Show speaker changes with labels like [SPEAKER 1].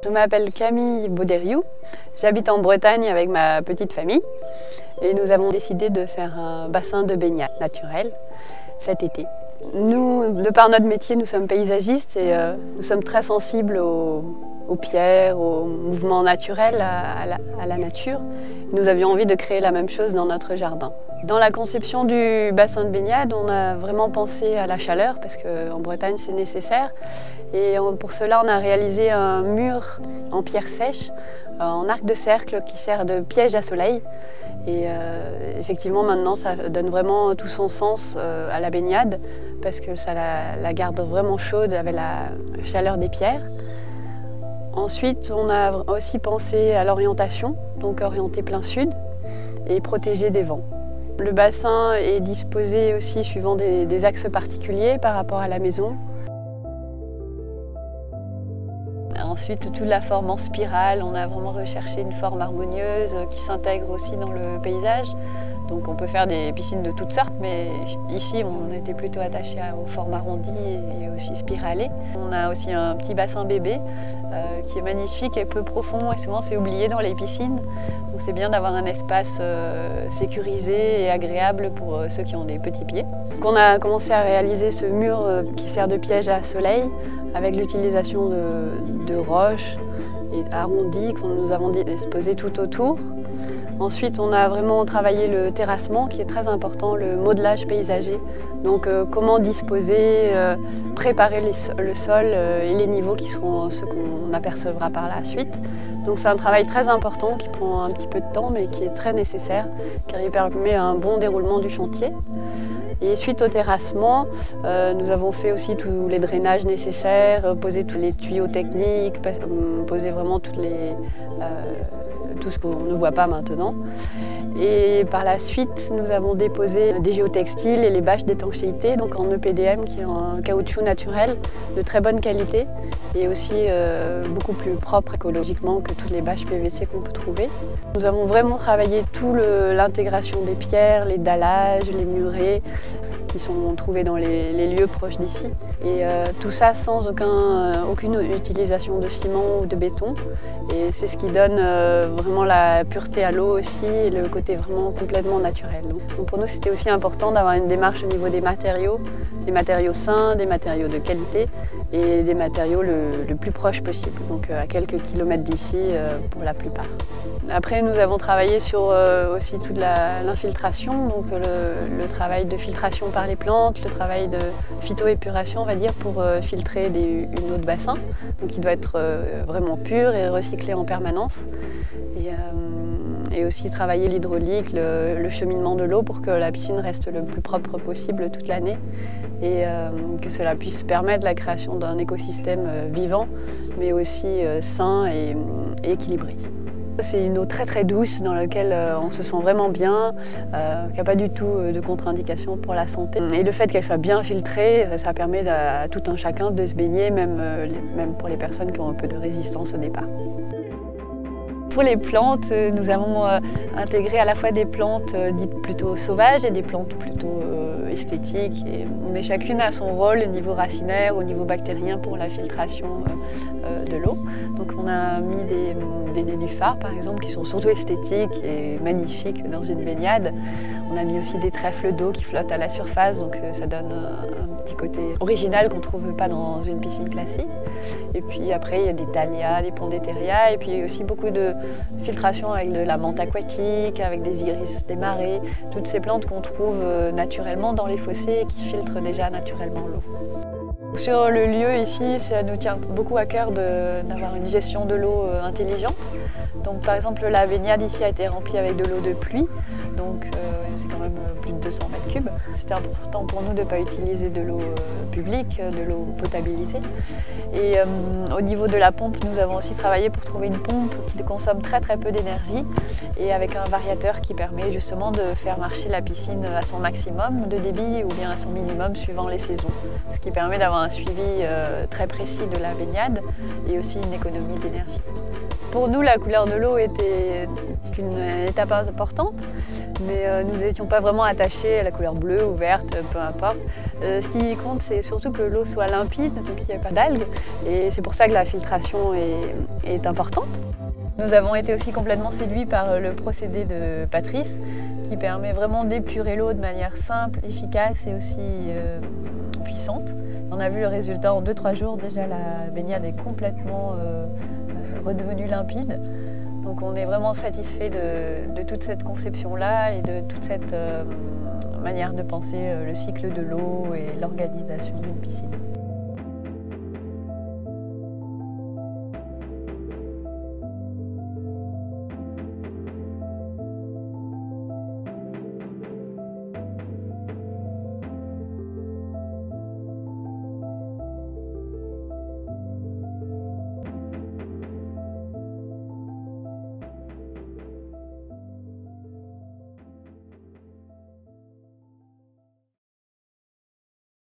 [SPEAKER 1] Je m'appelle Camille Baudériou, j'habite en Bretagne avec ma petite famille et nous avons décidé de faire un bassin de baignade naturel cet été. Nous, de par notre métier, nous sommes paysagistes et nous sommes très sensibles aux pierres, aux mouvements naturels, à la nature. Nous avions envie de créer la même chose dans notre jardin. Dans la conception du bassin de baignade, on a vraiment pensé à la chaleur parce qu'en Bretagne c'est nécessaire. Et pour cela, on a réalisé un mur en pierre sèche, en arc de cercle qui sert de piège à soleil. Et effectivement, maintenant, ça donne vraiment tout son sens à la baignade parce que ça la garde vraiment chaude avec la chaleur des pierres. Ensuite, on a aussi pensé à l'orientation, donc orienter plein sud et protéger des vents. Le bassin est disposé aussi suivant des axes particuliers par rapport à la maison. Ensuite, toute la forme en spirale, on a vraiment recherché une forme harmonieuse qui s'intègre aussi dans le paysage. Donc on peut faire des piscines de toutes sortes, mais ici on était plutôt attaché aux formes arrondies et aussi spiralées. On a aussi un petit bassin bébé qui est magnifique et peu profond et souvent c'est oublié dans les piscines. Donc c'est bien d'avoir un espace sécurisé et agréable pour ceux qui ont des petits pieds. Donc on a commencé à réaliser ce mur qui sert de piège à soleil avec l'utilisation de roches et arrondies que nous avons disposées tout autour. Ensuite, on a vraiment travaillé le terrassement qui est très important, le modelage paysager. Donc comment disposer, préparer le sol et les niveaux qui seront ceux qu'on apercevra par la suite. Donc c'est un travail très important qui prend un petit peu de temps mais qui est très nécessaire car il permet un bon déroulement du chantier. Et suite au terrassement, nous avons fait aussi tous les drainages nécessaires, posé tous les tuyaux techniques, posé vraiment tout ce qu'on ne voit pas maintenant. Et par la suite, nous avons déposé des géotextiles et les bâches d'étanchéité, donc en EPDM, qui est un caoutchouc naturel de très bonne qualité et aussi beaucoup plus propre écologiquement que toutes les bâches PVC qu'on peut trouver. Nous avons vraiment travaillé toute l'intégration des pierres, les dallages, les murets qui sont trouvés dans les lieux proches d'ici. Et tout ça sans aucune utilisation de ciment ou de béton. Et c'est ce qui donne vraiment la pureté à l'eau aussi et le côté vraiment complètement naturel. Donc pour nous, c'était aussi important d'avoir une démarche au niveau des matériaux sains, des matériaux de qualité et des matériaux le plus proche possible, donc à quelques kilomètres d'ici pour la plupart. Après, nous avons travaillé sur aussi toute l'infiltration, donc le travail de filtration par les plantes, le travail de phytoépuration, on va dire, pour filtrer une eau de bassin, donc qui doit être vraiment pure et recyclée en permanence. Et aussi travailler l'hydraulique, le cheminement de l'eau pour que la piscine reste le plus propre possible toute l'année et que cela puisse permettre la création d'un écosystème vivant, mais aussi sain et équilibré. C'est une eau très très douce dans laquelle on se sent vraiment bien, qui n'a pas du tout de contre-indication pour la santé. Et le fait qu'elle soit bien filtrée, ça permet à tout un chacun de se baigner, même pour les personnes qui ont un peu de résistance au départ. Pour les plantes, nous avons intégré à la fois des plantes dites plutôt sauvages et des plantes plutôt esthétiques. Mais chacune a son rôle au niveau racinaire, au niveau bactérien pour la filtration de l'eau. Donc on a mis des nénuphars par exemple qui sont surtout esthétiques et magnifiques dans une baignade. On a mis aussi des trèfles d'eau qui flottent à la surface, donc ça donne un petit côté original qu'on ne trouve pas dans une piscine classique. Et puis après il y a des thallias, des pondéterias et puis aussi beaucoup de filtration avec de la menthe aquatique, avec des iris des marais, toutes ces plantes qu'on trouve naturellement dans les fossés et qui filtrent déjà naturellement l'eau. Sur le lieu ici, ça nous tient beaucoup à cœur d'avoir une gestion de l'eau intelligente. Donc par exemple la baignade ici a été remplie avec de l'eau de pluie, donc c'est quand même plus de 200 mètres cubes. C'était important pour nous de ne pas utiliser de l'eau publique, de l'eau potabilisée. Et au niveau de la pompe, nous avons aussi travaillé pour trouver une pompe qui consomme très très peu d'énergie et avec un variateur qui permet justement de faire marcher la piscine à son maximum de débit ou bien à son minimum suivant les saisons. Ce qui permet d'avoir un suivi très précis de la baignade et aussi une économie d'énergie. Pour nous, la couleur de l'eau était une étape importante, mais nous n'étions pas vraiment attachés à la couleur bleue ou verte, peu importe. Ce qui compte, c'est surtout que l'eau soit limpide, donc il n'y ait pas d'algues, et c'est pour ça que la filtration est importante. Nous avons été aussi complètement séduits par le procédé de Patrice, qui permet vraiment d'épurer l'eau de manière simple, efficace et aussi puissante. On a vu le résultat en 2-3 jours, déjà la baignade est complètement redevenue limpide. Donc on est vraiment satisfait de toute cette conception-là et de toute cette manière de penser le cycle de l'eau et l'organisation d'une piscine.